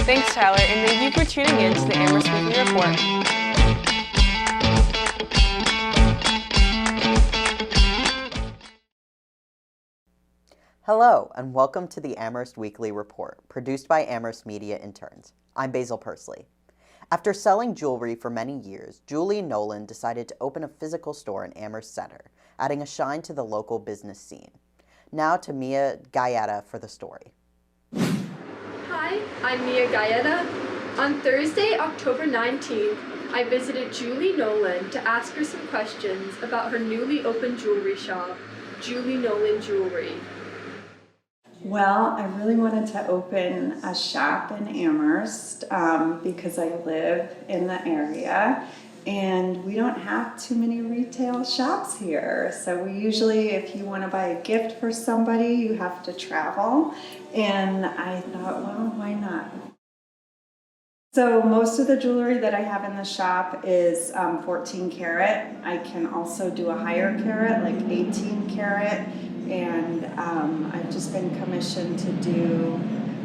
Thanks, Tyler, and thank you for tuning in to the Amherst Weekly Report. Hello, and welcome to the Amherst Weekly Report, produced by Amherst Media Interns. I'm Basil Persley. After selling jewelry for many years, Julie Nolan decided to open a physical store in Amherst Center, adding a shine to the local business scene. Now to Mia Gaeta for the story. Hi, I'm Mia Gaeta. On Thursday, October 19th, I visited Julie Nolan to ask her some questions about her newly opened jewelry shop, Julie Nolan Jewelry. Well, I really wanted to open a shop in Amherst because I live in the area and we don't have too many retail shops here. So we usually, if you want to buy a gift for somebody, you have to travel. And I thought, well, why not? So most of the jewelry that I have in the shop is 14 karat. I can also do a higher carat, like 18 karat. And I've just been commissioned to do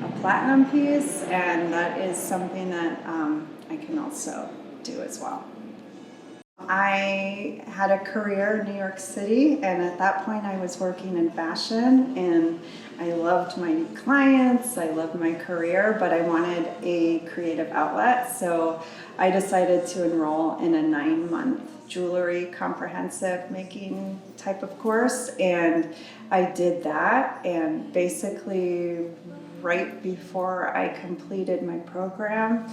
a platinum piece, and that is something that I can also do as well. I had a career in New York City, and at that point I was working in fashion, and I loved my clients, I loved my career, but I wanted a creative outlet, so I decided to enroll in a 9-month jewelry comprehensive making type of course, and I did that, and basically right before I completed my program,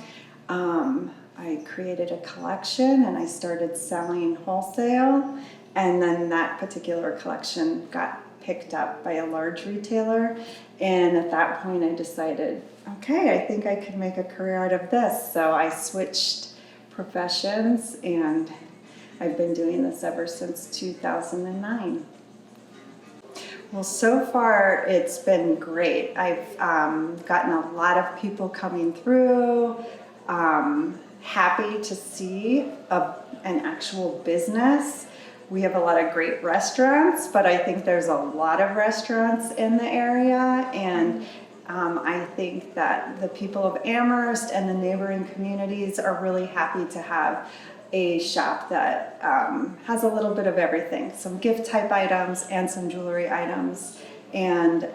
I created a collection and I started selling wholesale, and then that particular collection got picked up by a large retailer, and at that point I decided, okay, I think I could make a career out of this. So I switched professions and I've been doing this ever since 2009. Well, so far it's been great. I've gotten a lot of people coming through, happy to see an actual business. We have a lot of great restaurants, but I think there's a lot of restaurants in the area, and I think that the people of Amherst and the neighboring communities are really happy to have a shop that has a little bit of everything, some gift type items and some jewelry items, and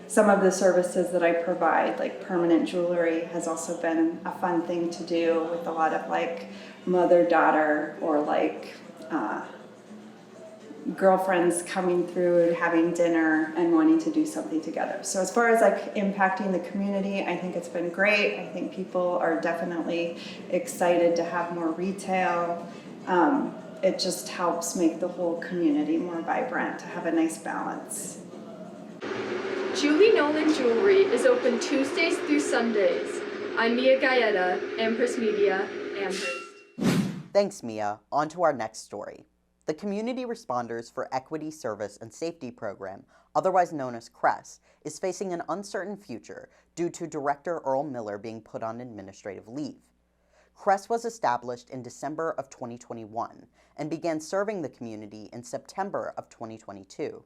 some of the services that I provide, like permanent jewelry, has also been a fun thing to do with a lot of like mother-daughter or like girlfriends coming through and having dinner and wanting to do something together. So as far as like impacting the community, I think it's been great. I think people are definitely excited to have more retail. It just helps make the whole community more vibrant, to have a nice balance. Julie Nolan Jewelry is open Tuesdays through Sundays. I'm Mia Gaeta, Amherst Media, Amherst. Thanks, Mia. On to our next story. The Community Responders for Equity Service and Safety Program, otherwise known as CRESS, is facing an uncertain future due to Director Earl Miller being put on administrative leave. CRESS was established in December of 2021 and began serving the community in September of 2022.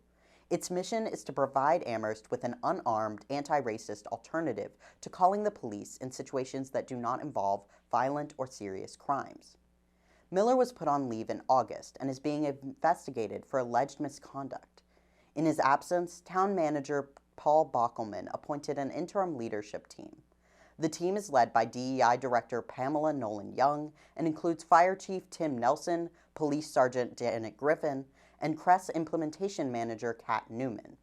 Its mission is to provide Amherst with an unarmed, anti-racist alternative to calling the police in situations that do not involve violent or serious crimes. Miller was put on leave in August and is being investigated for alleged misconduct. In his absence, Town Manager Paul Bockelman appointed an interim leadership team. The team is led by DEI Director Pamela Nolan Young and includes Fire Chief Tim Nelson, Police Sergeant Janet Griffin, and CRESS Implementation Manager Kat Newman.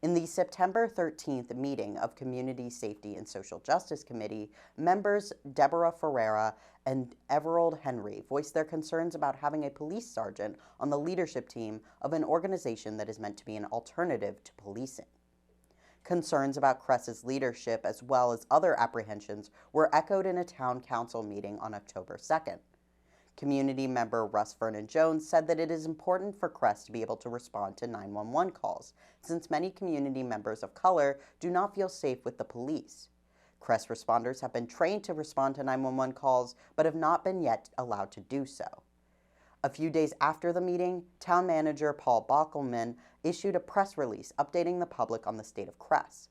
In the September 13th meeting of Community Safety and Social Justice Committee, members Deborah Ferreira and Everald Henry voiced their concerns about having a police sergeant on the leadership team of an organization that is meant to be an alternative to policing. Concerns about CRESS's leadership, as well as other apprehensions, were echoed in a town council meeting on October 2nd. Community member Russ Vernon Jones said that it is important for CRESS to be able to respond to 911 calls, since many community members of color do not feel safe with the police. CRESS responders have been trained to respond to 911 calls, but have not been yet allowed to do so. A few days after the meeting, Town Manager Paul Bockelman issued a press release updating the public on the state of Cress.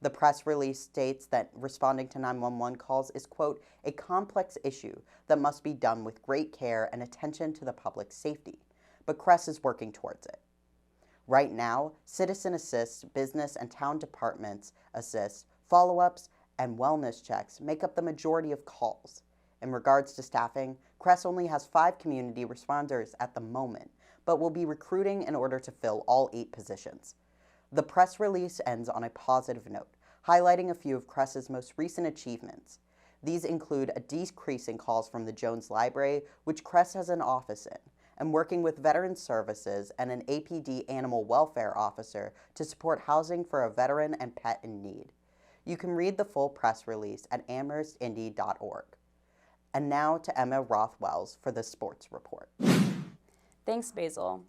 The press release states that responding to 911 calls is, quote, a complex issue that must be done with great care and attention to the public's safety, but Cress is working towards it. Right now, Citizen Assist, business and town departments assist, follow-ups, and wellness checks make up the majority of calls. In regards to staffing, Cress only has 5 community responders at the moment, but will be recruiting in order to fill all 8 positions. The press release ends on a positive note, highlighting a few of Cress's most recent achievements. These include a decrease in calls from the Jones Library, which Cress has an office in, and working with Veterans Services and an APD animal welfare officer to support housing for a veteran and pet in need. You can read the full press release at amherstindy.org. And now to Emma Rothwells for the sports report. Thanks, Basil.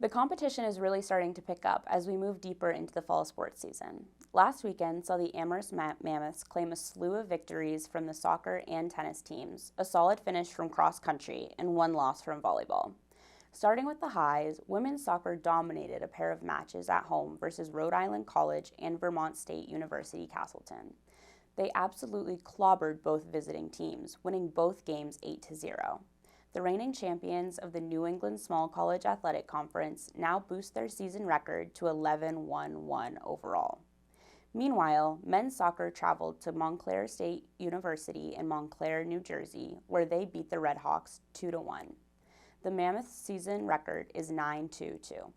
The competition is really starting to pick up as we move deeper into the fall sports season. Last weekend saw the Amherst Mammoths claim a slew of victories from the soccer and tennis teams, a solid finish from cross country, and 1 loss from volleyball. Starting with the highs, women's soccer dominated a pair of matches at home versus Rhode Island College and Vermont State University Castleton. They absolutely clobbered both visiting teams, winning both games 8-0. The reigning champions of the New England Small College Athletic Conference now boost their season record to 11-1-1 overall. Meanwhile, men's soccer traveled to Montclair State University in Montclair, New Jersey, where they beat the Redhawks 2-1. The Mammoths' season record is 9-2-2.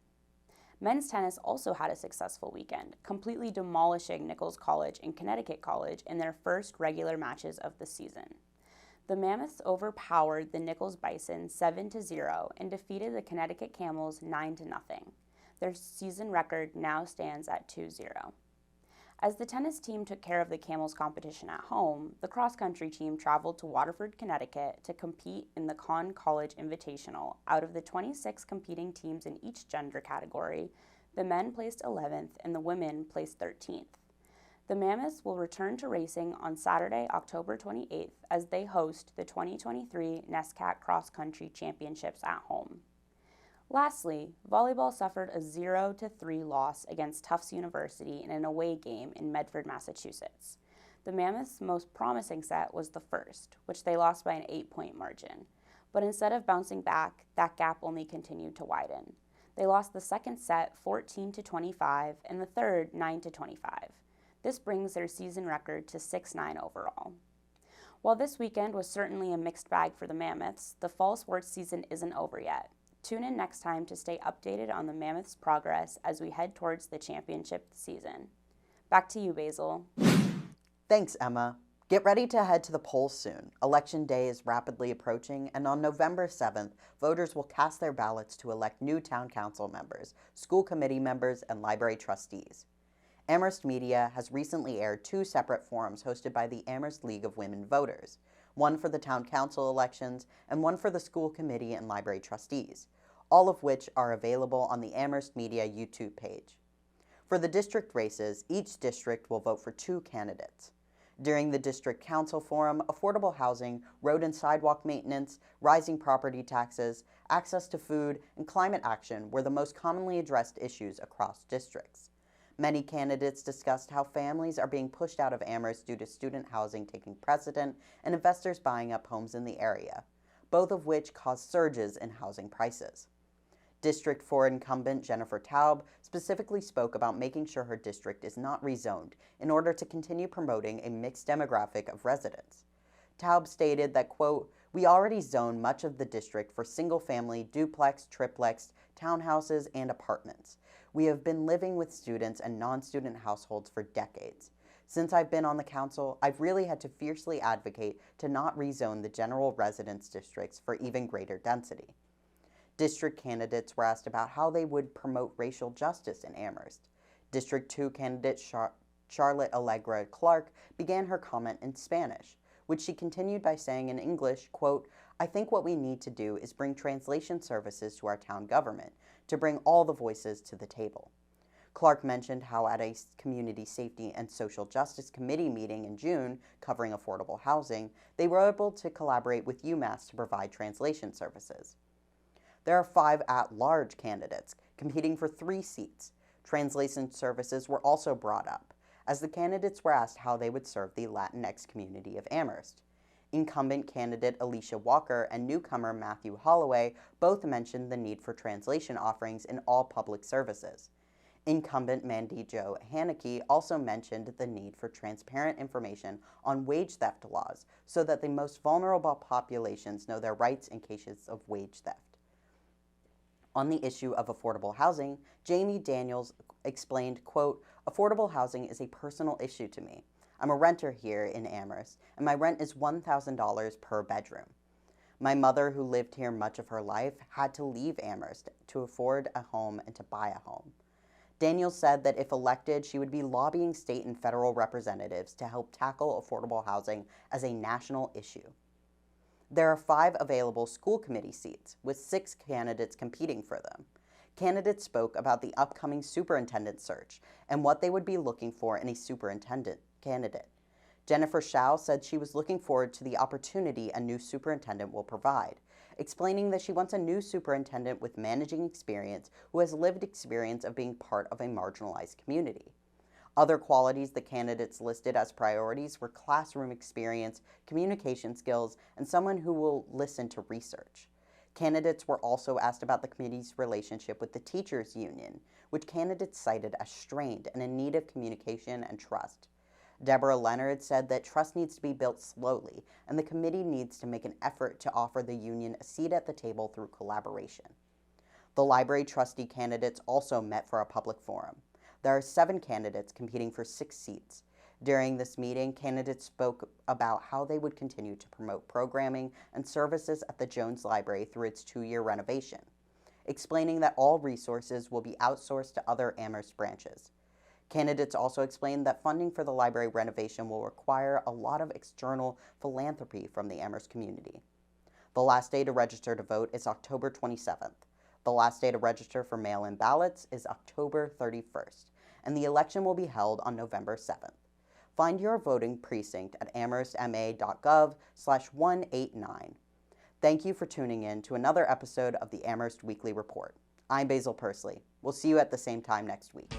Men's tennis also had a successful weekend, completely demolishing Nichols College and Connecticut College in their first regular matches of the season. The Mammoths overpowered the Nichols Bison 7-0 and defeated the Connecticut Camels 9-0. Their season record now stands at 2-0. As the tennis team took care of the Camels competition at home, the cross-country team traveled to Waterford, Connecticut to compete in the Conn College Invitational. Out of the 26 competing teams in each gender category, the men placed 11th and the women placed 13th. The Mammoths will return to racing on Saturday, October 28th, as they host the 2023 NESCAC Cross Country Championships at home. Lastly, volleyball suffered a 0-3 loss against Tufts University in an away game in Medford, Massachusetts. The Mammoths' most promising set was the first, which they lost by an 8-point margin. But instead of bouncing back, that gap only continued to widen. They lost the second set 14-25 and the third 9-25. This brings their season record to 6-9 overall. While this weekend was certainly a mixed bag for the Mammoths, the fall sports season isn't over yet. Tune in next time to stay updated on the Mammoths' progress as we head towards the championship season. Back to you, Basil. Thanks, Emma. Get ready to head to the polls soon. Election day is rapidly approaching, and on November 7th, voters will cast their ballots to elect new town council members, school committee members, and library trustees. Amherst Media has recently aired 2 separate forums hosted by the Amherst League of Women Voters, one for the town council elections and one for the school committee and library trustees, all of which are available on the Amherst Media YouTube page. For the district races, each district will vote for 2 candidates. During the district council forum, affordable housing, road and sidewalk maintenance, rising property taxes, access to food, and climate action were the most commonly addressed issues across districts. Many candidates discussed how families are being pushed out of Amherst due to student housing taking precedent and investors buying up homes in the area, both of which caused surges in housing prices. District 4 incumbent Jennifer Taub specifically spoke about making sure her district is not rezoned in order to continue promoting a mixed demographic of residents. Taub stated that, quote, "We already zone much of the district for single-family, duplex, triplex, townhouses, and apartments. We have been living with students and non-student households for decades. Since I've been on the council, I've really had to fiercely advocate to not rezone the general residence districts for even greater density." District candidates were asked about how they would promote racial justice in Amherst. District 2 candidate Charlotte Allegra Clark began her comment in Spanish, which she continued by saying in English, quote, "I think what we need to do is bring translation services to our town government to bring all the voices to the table." Clark mentioned how at a Community Safety and Social Justice Committee meeting in June covering affordable housing, they were able to collaborate with UMass to provide translation services. There are 5 at-large candidates competing for 3 seats. Translation services were also brought up, as the candidates were asked how they would serve the Latinx community of Amherst. Incumbent candidate Alicia Walker and newcomer Matthew Holloway both mentioned the need for translation offerings in all public services. Incumbent Mandy Jo Haneke also mentioned the need for transparent information on wage theft laws so that the most vulnerable populations know their rights in cases of wage theft. On the issue of affordable housing, Jamie Daniels explained, quote, "Affordable housing is a personal issue to me. I'm a renter here in Amherst, and my rent is $1,000 per bedroom. My mother, who lived here much of her life, had to leave Amherst to afford a home and to buy a home." Daniels said that if elected, she would be lobbying state and federal representatives to help tackle affordable housing as a national issue. There are 5 available school committee seats, with 6 candidates competing for them. Candidates spoke about the upcoming superintendent search and what they would be looking for in a superintendent candidate. Jennifer Shao said she was looking forward to the opportunity a new superintendent will provide, explaining that she wants a new superintendent with managing experience who has lived experience of being part of a marginalized community. Other qualities the candidates listed as priorities were classroom experience, communication skills, and someone who will listen to research. Candidates were also asked about the committee's relationship with the teachers' union, which candidates cited as strained and in need of communication and trust. Deborah Leonard said that trust needs to be built slowly, and the committee needs to make an effort to offer the union a seat at the table through collaboration. The library trustee candidates also met for a public forum. There are 7 candidates competing for 6 seats. During this meeting, candidates spoke about how they would continue to promote programming and services at the Jones Library through its 2-year renovation, explaining that all resources will be outsourced to other Amherst branches. Candidates also explained that funding for the library renovation will require a lot of external philanthropy from the Amherst community. The last day to register to vote is October 27th. The last day to register for mail-in ballots is October 31st, and the election will be held on November 7th. Find your voting precinct at amherstma.gov/189. Thank you for tuning in to another episode of the Amherst Weekly Report. I'm Basil Pursley. We'll see you at the same time next week.